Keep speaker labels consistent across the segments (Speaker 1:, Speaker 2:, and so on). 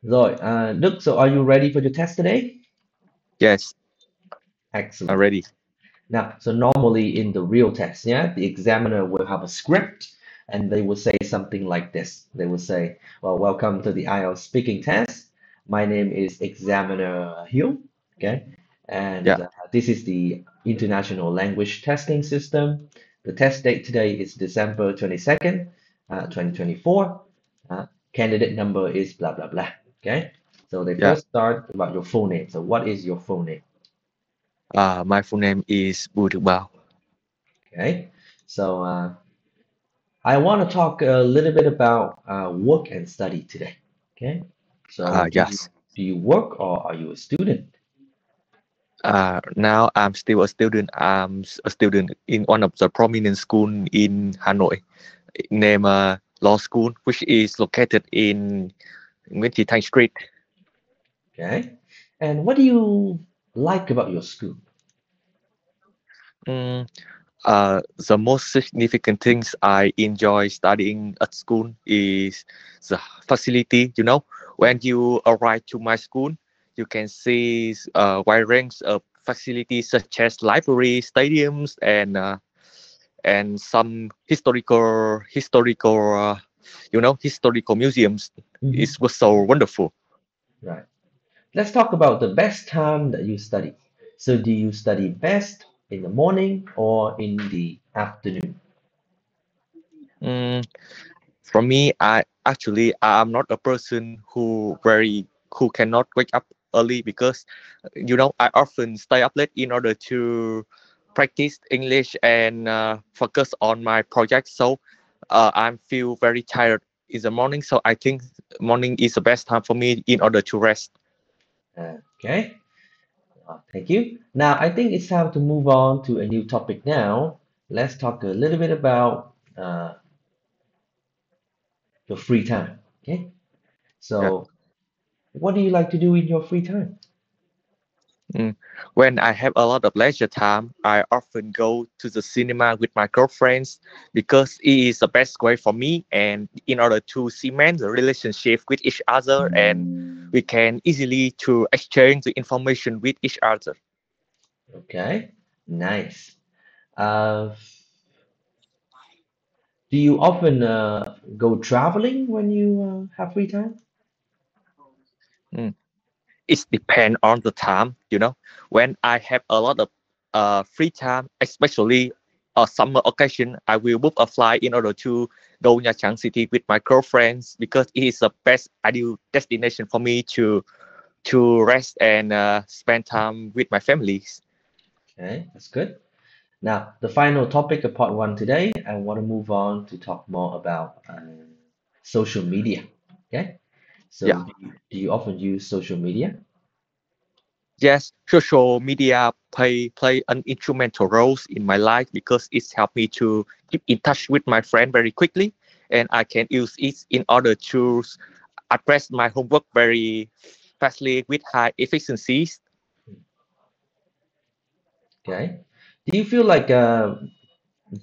Speaker 1: Rồi, Đức, so are you ready for your test today?
Speaker 2: Yes, I'm
Speaker 1: Excellent.
Speaker 2: ready.
Speaker 1: Now, so normally in the real test, yeah, the examiner will have a script and they will say something like this. They will say, well, welcome to the IELTS speaking test. My name is Examiner Hill, okay? And
Speaker 2: Yeah,
Speaker 1: this is the International Language Testing System. The test date today is December 22nd, 2024. Candidate number is blah, blah, blah, okay? So they
Speaker 2: yeah.
Speaker 1: first start about your full name. So what is your full name?
Speaker 2: My full name is Bùi Được Bảo.
Speaker 1: Okay, so I want to talk a little bit about work and study today. Okay, so
Speaker 2: Yes.
Speaker 1: do you work or are you a student?
Speaker 2: Now I'm still a student. A student in one of the prominent school in Hanoi, named Law School, which is located in Nguyễn Thị Thành Street.
Speaker 1: Okay, and what do you like about your school?
Speaker 2: Mm, the most significant things I enjoy studying at school is the facility. When you arrive to my school, you can see a wide range of facilities such as library, stadiums, and some historical museums. It
Speaker 1: Hmm.
Speaker 2: was so wonderful.
Speaker 1: Right. Let's talk about the best time that you study. So do you study best in the morning or in the afternoon?
Speaker 2: Mm, For me, I'm not a person who cannot wake up early because I often stay up late in order to practice English and focus on my project. So I feel very tired in the morning. So I think morning is the best time for me in order to rest.
Speaker 1: Okay. Thank you. Now, I think it's time to move on to a new topic now. Let's talk a little bit about your free time. Okay.
Speaker 2: Yeah.
Speaker 1: So, what do you like to do in your free time?
Speaker 2: Mm. When I have a lot of leisure time, I often go to the cinema with my girlfriends because it is the best way for me and in order to cement the relationship with each other and we can easily to exchange the information with each other.
Speaker 1: Okay. Nice. Uh, do you often go traveling when you have free time?
Speaker 2: Mm. It depends on the time. When I have a lot of free time, especially a summer occasion, I will book a flight in order to go Nha Trang City with my girlfriends because it is the best ideal destination for me to rest and spend time with my families.
Speaker 1: Okay, that's good. Now, the final topic of part one today, I want to move on to talk more about social media. Okay.
Speaker 2: Yeah.
Speaker 1: So, do you often use social media?
Speaker 2: Yes, social media play an instrumental role in my life because it's helped me to keep in touch with my friend very quickly, and I can use it in order to address my homework very fastly with high efficiencies.
Speaker 1: Okay. Do you feel like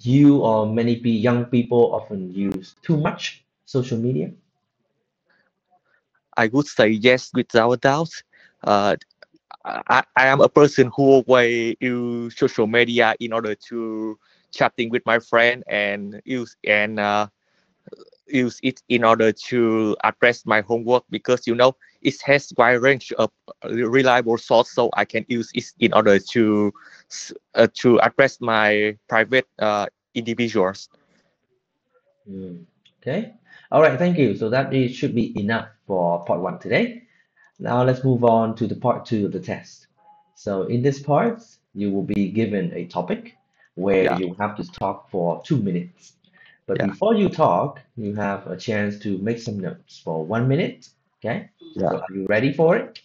Speaker 1: you or many young people often use too much social media?
Speaker 2: I would say yes without a doubt. Uh, I am a person who always use social media in order to chatting with my friend and use it in order to address my homework because it has wide range of reliable source, so I can use it in order to address my private individuals.
Speaker 1: Hmm. Okay. All right. Thank you. So that should be enough for part one today. Now let's move on to the part two of the test. So in this part, you will be given a topic where
Speaker 2: Yeah,
Speaker 1: you have to talk for 2 minutes. But
Speaker 2: yeah,
Speaker 1: before you talk, you have a chance to make some notes for 1 minute. Okay?
Speaker 2: yeah.
Speaker 1: So are you ready for it?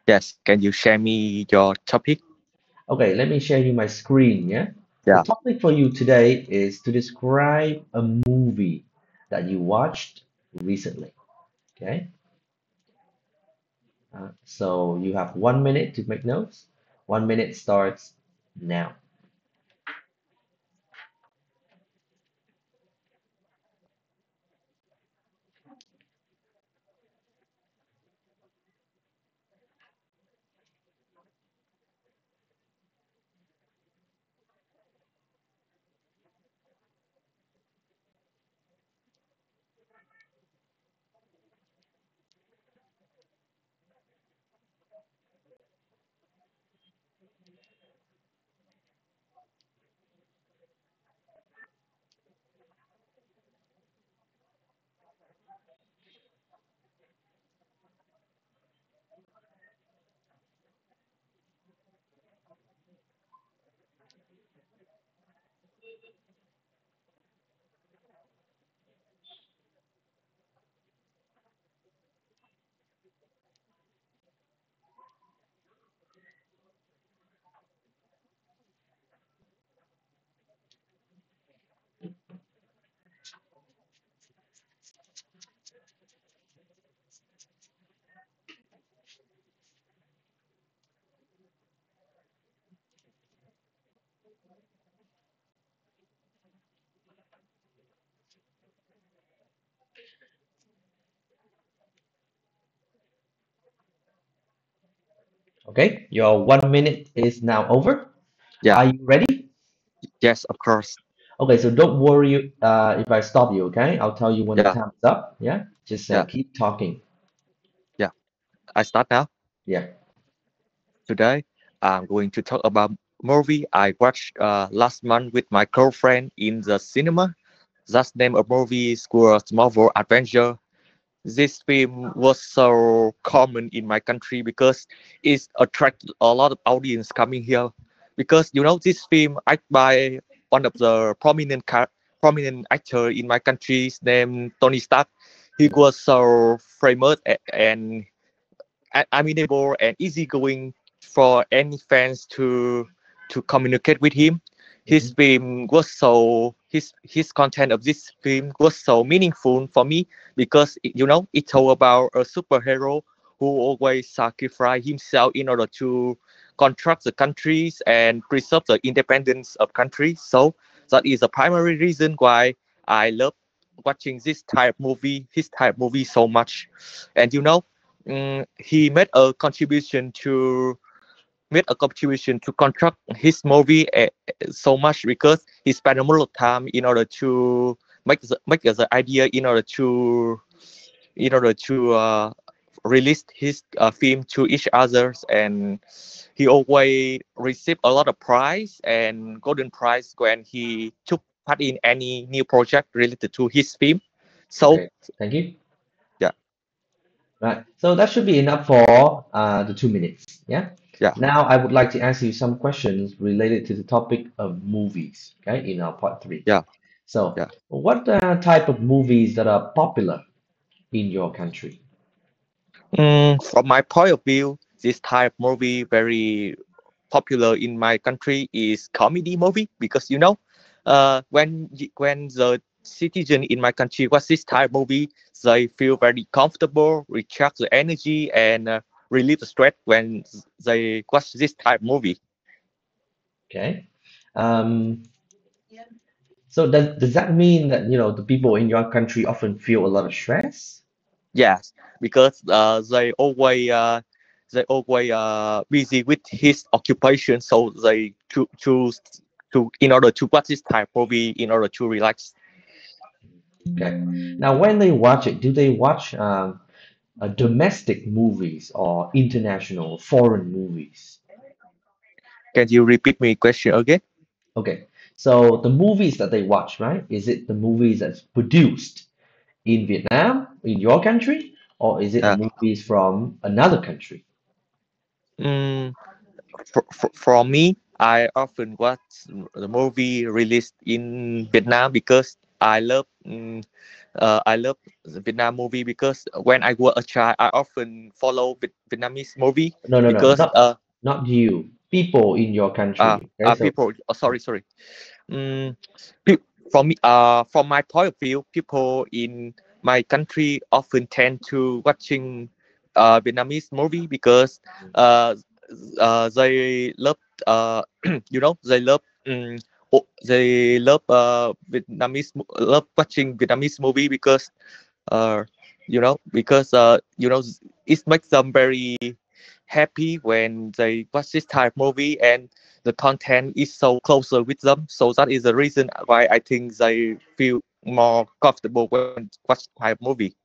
Speaker 2: Yes, can you share me your topic?
Speaker 1: Okay, let me share you my screen, yeah? The
Speaker 2: Yeah.
Speaker 1: topic for you today is to describe a movie that you watched recently. Okay? So you have 1 minute to make notes. 1 minute starts now. Okay, your 1 minute is now over.
Speaker 2: Yeah.
Speaker 1: Are you ready?
Speaker 2: Yes, of course.
Speaker 1: Okay, so don't worry if I stop you, okay? I'll tell you when the
Speaker 2: Yeah.
Speaker 1: time is up. Yeah, just
Speaker 2: Yeah.
Speaker 1: keep talking.
Speaker 2: Yeah. I start now.
Speaker 1: Yeah.
Speaker 2: Today, I'm going to talk about movie I watched last month with my girlfriend in the cinema. That name of movie was Marvel Adventure. This film was so common in my country because it attracted a lot of audience coming here. Because this film act by one of the prominent actor in my country's name Tony Stark. He was so famous and amenable and easygoing for any fans to communicate with him. His
Speaker 1: Mhm.
Speaker 2: film was so his content of this film was so meaningful for me because it told about a superhero who always sacrificed himself in order to construct the countries and preserve the independence of countries. So that is the primary reason why I love watching his type of movie so much. And he made a contribution to construct his movie so much because he spent a lot of time in order to make the idea in order to release his film to each others, and he always received a lot of prize and golden prize when he took part in any new project related to his film. So
Speaker 1: Okay, thank you.
Speaker 2: yeah.
Speaker 1: Right, so that should be enough for the 2 minutes. Yeah.
Speaker 2: Yeah.
Speaker 1: Now I would like to ask you some questions related to the topic of movies. Okay, in our part three.
Speaker 2: Yeah.
Speaker 1: So,
Speaker 2: Yeah.
Speaker 1: what type of movies that are popular in your country?
Speaker 2: From my point of view, this type of movie very popular in my country is comedy movie because when the citizen in my country watch this type of movie, they feel very comfortable, recharge the energy, and relieve the stress when they watch this type of movie.
Speaker 1: Okay. Um, so does that mean that the people in your country often feel a lot of stress?
Speaker 2: Yes, because they always busy with his occupation, so they choose to in order to watch this type of movie in order to relax.
Speaker 1: Okay. Now, when they watch it, do they watch domestic movies or international foreign movies?
Speaker 2: Can you repeat me question again?
Speaker 1: Okay. So the movies that they watch, right? Is it the movies that's produced in Vietnam, in your country, or is it the
Speaker 2: Uh,
Speaker 1: movies from another country?
Speaker 2: mm, for me, I often watch the movie released in Vietnam because I love the Vietnam movie because when I was a child, I often follow Vietnamese movie
Speaker 1: No, no, no,
Speaker 2: because
Speaker 1: not you. People in your country. Okay, so
Speaker 2: people. Oh, sorry. Mm, from from my point of view, people in my country often tend to watching Vietnamese movie because uh, they love they love they love love watching Vietnamese movie because uh, it makes them very happy when they watch this type of movie, and the content is so closer with them. So that is the reason why I think they feel more comfortable when watch type movie.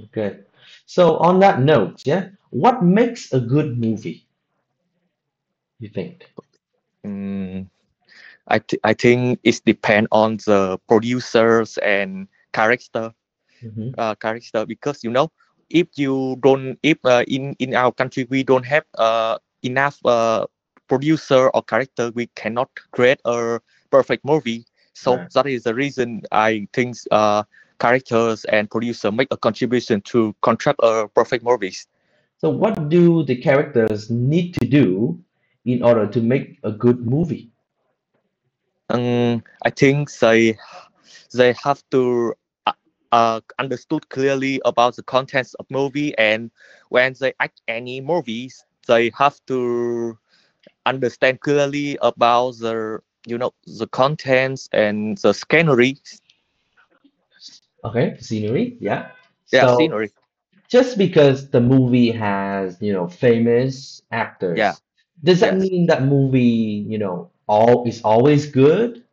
Speaker 1: okay. So on that note, yeah, what makes a good movie, you think?
Speaker 2: Mm, I think it depends on the producers and
Speaker 1: Hmm.
Speaker 2: character because if you don't if in our country we don't have enough producer or character, we cannot create a perfect movie. So
Speaker 1: Right.
Speaker 2: that is the reason I think characters and producer make a contribution to construct a perfect movies.
Speaker 1: So what do the characters need to do in order to make a good movie?
Speaker 2: I think they have to understood clearly about the contents of movie, and when they act any movies, they have to understand clearly about the contents and the scenery.
Speaker 1: Okay, scenery, yeah.
Speaker 2: Yeah,
Speaker 1: So
Speaker 2: scenery.
Speaker 1: just because the movie has, famous
Speaker 2: Yeah.
Speaker 1: actors, does that
Speaker 2: Yes.
Speaker 1: mean that movie, all is always good?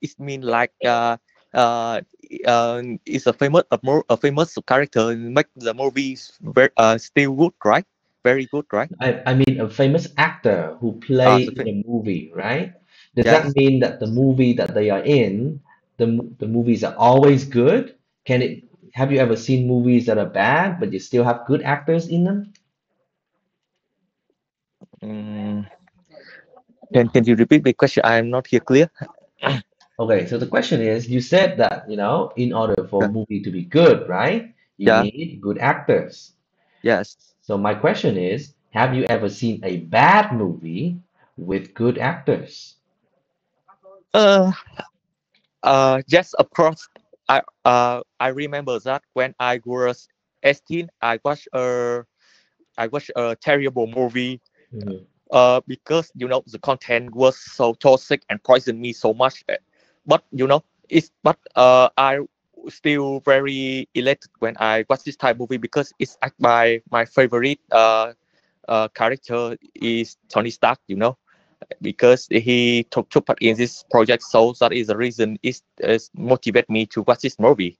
Speaker 2: It mean like uh, it's a famous a famous character make the movies very still good, right? Very good, right?
Speaker 1: I mean a famous actor who
Speaker 2: Uh,
Speaker 1: play
Speaker 2: so,
Speaker 1: in a movie, right? Does that
Speaker 2: yes.
Speaker 1: mean that the movie that they are in, the movies are always good? Can it, have you ever seen movies that are bad, but you still have good actors in them?
Speaker 2: Mm, can you repeat the question? I am not here clear.
Speaker 1: Okay, so the question is, you said that, in order for a
Speaker 2: Yeah.
Speaker 1: movie to be good, right, you
Speaker 2: Yeah.
Speaker 1: need good actors.
Speaker 2: Yes.
Speaker 1: So my question is, have you ever seen a bad movie with good actors?
Speaker 2: Uh, yes, of course. I remember that when I was 18, I watched a terrible movie.
Speaker 1: Mhm.
Speaker 2: Because the content was so toxic and poisoned me so much. But I still very elated when I watch this type of movie because it's act by my favorite character is Tony Stark. Because he took part in this project, so that is the reason it motivate me to watch this movie.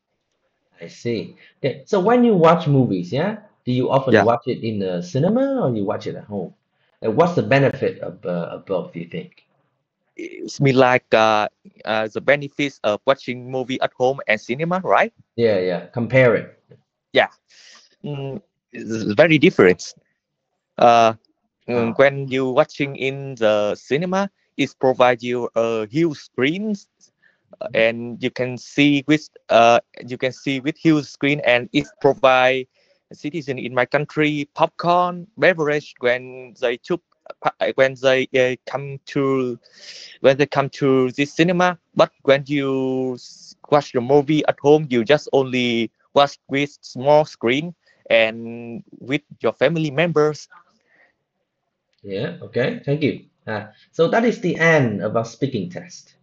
Speaker 1: I see. Okay, so when you watch movies, yeah, do you often
Speaker 2: Yeah,
Speaker 1: watch it in the cinema or you watch it at home? And what's the benefit of both, do you think?
Speaker 2: it's me like the benefits of watching movie at home and cinema, right?
Speaker 1: Yeah, yeah. Compare it.
Speaker 2: Yeah. It's very different. Uh,
Speaker 1: Ah,
Speaker 2: when you watching in the cinema, it provides you a huge screen, and you can see with huge screen, and it provide citizen in my country popcorn beverage when they come to this cinema. But when you watch the movie at home, you just only watch with small screen and with your family members.
Speaker 1: yeah, okay. Thank you. So that is the end of our speaking test.